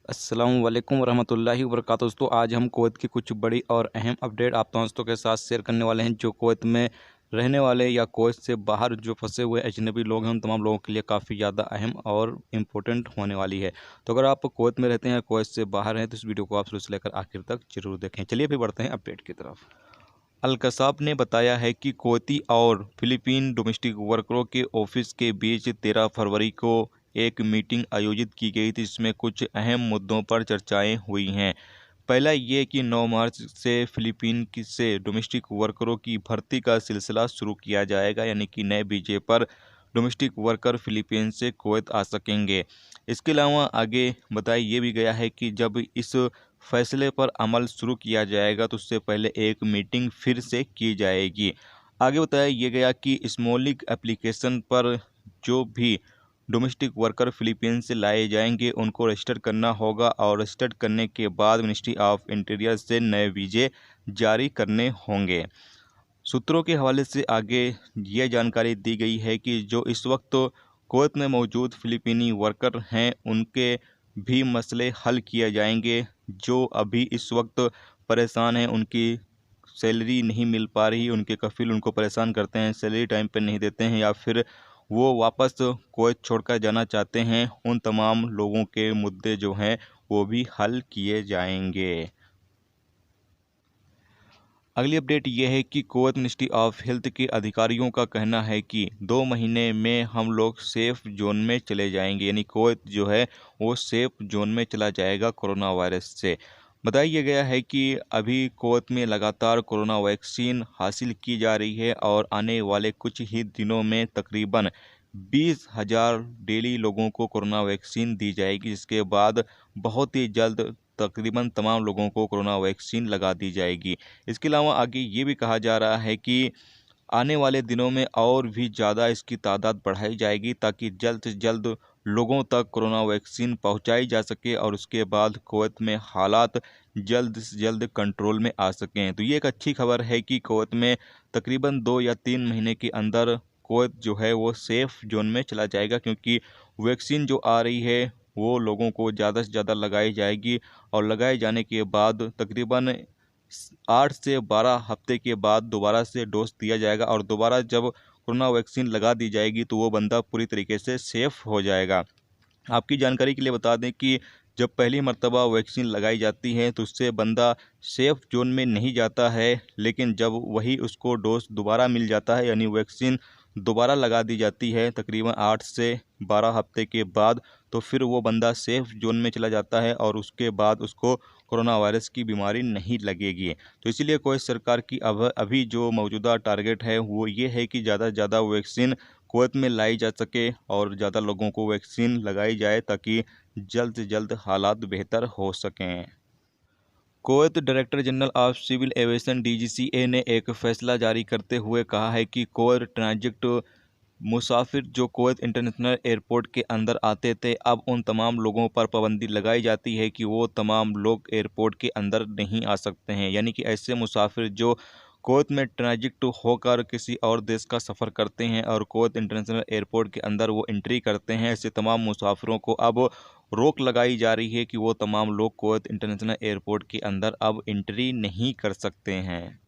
अस्सलाम वालेकुम वरहमतुल्लाहि वबरकातुहू। दोस्तों, आज हम कुवैत की कुछ बड़ी और अहम अपडेट आप दोस्तों के साथ शेयर करने वाले हैं। जो कुवैत में रहने वाले या कुवैत से बाहर जो फंसे हुए अजनबी लोग हैं, उन तमाम लोगों के लिए काफ़ी ज़्यादा अहम और इम्पोर्टेंट होने वाली है। तो अगर आप कुवैत में रहते हैं या कुवैत से बाहर हैं तो इस वीडियो को आप शुरू से लेकर आखिर तक जरूर देखें। चलिए फिर बढ़ते हैं अपडेट की तरफ। अल-कसाब ने बताया है कि कुवैती और फिलीपीन डोमेस्टिक वर्करों के ऑफिस के बीच 13 फरवरी को एक मीटिंग आयोजित की गई थी, जिसमें कुछ अहम मुद्दों पर चर्चाएं हुई हैं। पहला ये कि 9 मार्च से फिलीपीन से डोमेस्टिक वर्करों की भर्ती का सिलसिला शुरू किया जाएगा, यानी कि नए वीजे पर डोमेस्टिक वर्कर फिलीपीन से कुवैत आ सकेंगे। इसके अलावा आगे बताया ये भी गया है कि जब इस फैसले पर अमल शुरू किया जाएगा तो उससे पहले एक मीटिंग फिर से की जाएगी। आगे बताया ये गया कि स्मॉलिक एप्लीकेशन पर जो भी डोमेस्टिक वर्कर फिलीपीन से लाए जाएंगे उनको रजिस्टर करना होगा और रजिस्टर करने के बाद मिनिस्ट्री ऑफ इंटीरियर से नए वीजे जारी करने होंगे। सूत्रों के हवाले से आगे यह जानकारी दी गई है कि जो इस वक्त कुवैत में मौजूद फिलिपीनी वर्कर हैं उनके भी मसले हल किए जाएंगे। जो अभी इस वक्त परेशान हैं, उनकी सैलरी नहीं मिल पा रही, उनके कफिल उनको परेशान करते हैं, सैलरी टाइम पर नहीं देते हैं या फिर वो वापस कुवैत छोड़कर जाना चाहते हैं, उन तमाम लोगों के मुद्दे जो हैं वो भी हल किए जाएंगे। अगली अपडेट ये है कि कुवैत मिनिस्ट्री ऑफ हेल्थ के अधिकारियों का कहना है कि 2 महीने में हम लोग सेफ जोन में चले जाएंगे, यानी कुवैत जो है वो सेफ जोन में चला जाएगा कोरोना वायरस से। बताया गया है कि अभी कुवैत में लगातार कोरोना वैक्सीन हासिल की जा रही है और आने वाले कुछ ही दिनों में तकरीबन 20,000 डेली लोगों को कोरोना वैक्सीन दी जाएगी, जिसके बाद बहुत ही जल्द तकरीबन तमाम लोगों को कोरोना वैक्सीन लगा दी जाएगी। इसके अलावा आगे ये भी कहा जा रहा है कि आने वाले दिनों में और भी ज़्यादा इसकी तादाद बढ़ाई जाएगी ताकि जल्द से जल्द लोगों तक कोरोना वैक्सीन पहुंचाई जा सके और उसके बाद कुवैत में हालात जल्द से जल्द कंट्रोल में आ सकें। तो ये एक अच्छी खबर है कि कुवैत में तकरीबन 2 या 3 महीने के अंदर कुवैत जो है वो सेफ जोन में चला जाएगा, क्योंकि वैक्सीन जो आ रही है वो लोगों को ज़्यादा से ज़्यादा लगाई जाएगी और लगाए जाने के बाद तकरीबन 8 से 12 हफ्ते के बाद दोबारा से डोज दिया जाएगा और दोबारा जब कोरोना वैक्सीन लगा दी जाएगी तो वो बंदा पूरी तरीके से सेफ हो जाएगा। आपकी जानकारी के लिए बता दें कि जब पहली मर्तबा वैक्सीन लगाई जाती है तो उससे बंदा सेफ जोन में नहीं जाता है, लेकिन जब वही उसको डोज दोबारा मिल जाता है, यानी वैक्सीन दोबारा लगा दी जाती है तकरीबन 8 से 12 हफ्ते के बाद, तो फिर वो बंदा सेफ जोन में चला जाता है और उसके बाद उसको कोरोना वायरस की बीमारी नहीं लगेगी। तो इसीलिए कुवैत सरकार की अभी जो मौजूदा टारगेट है वो ये है कि ज़्यादा से ज़्यादा वैक्सीन कुवैत में लाई जा सके और ज़्यादा लोगों को वैक्सीन लगाई जाए ताकि जल्द से जल्द हालात बेहतर हो सकें। Kuwait director general of civil aviation DGCA ने एक फैसला जारी करते हुए कहा है कि कुवैत ट्रांजिट मुसाफिर जो कुवैत इंटरनेशनल एयरपोर्ट के अंदर आते थे, अब उन तमाम लोगों पर पाबंदी लगाई जाती है कि वो तमाम लोग एयरपोर्ट के अंदर नहीं आ सकते हैं। यानी कि ऐसे मुसाफिर जो कुवैत में ट्रांजिट होकर किसी और देश का सफ़र करते हैं और कुवैत इंटरनेशनल एयरपोर्ट के अंदर वो एंट्री करते हैं, ऐसे तमाम मुसाफिरों को अब रोक लगाई जा रही है कि वो तमाम लोग कुवैत इंटरनेशनल एयरपोर्ट के अंदर अब एंट्री नहीं कर सकते हैं।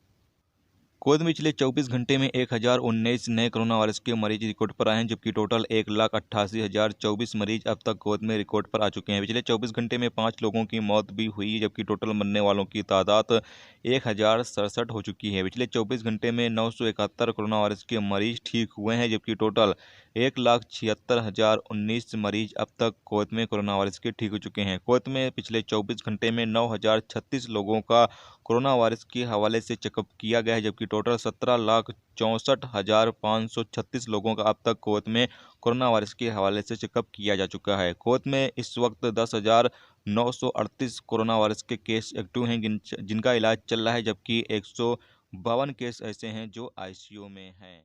कुवैत में पिछले 24 घंटे में 1019 नए कोरोना वायरस के मरीज रिकॉर्ड पर आए हैं, जबकि टोटल 1,88,024 मरीज अब तक कुवैत में रिकॉर्ड पर आ चुके हैं। पिछले 24 घंटे में 5 लोगों की मौत भी हुई है, जबकि टोटल मरने वालों की तादाद 1,067 हो चुकी है। पिछले 24 घंटे में 971 कोरोना वायरस के मरीज ठीक हुए हैं, जबकि टोटल 1,76,019 मरीज अब तक कुवैत में कोरोना वायरस के ठीक हो चुके हैं। कुवैत में पिछले 24 घंटे में 9,036 लोगों का कोरोना वायरस के हवाले से चेकअप किया गया है, जबकि टोटल 17,64,536 लोगों का अब तक कुवैत में कोरोना वायरस के हवाले से चेकअप किया जा चुका है। कुवैत में इस वक्त 10,938 कोरोना वायरस के केस एक्टिव हैं जिनका इलाज चल रहा है, जबकि 152 केस ऐसे हैं जो आईसीयू में हैं।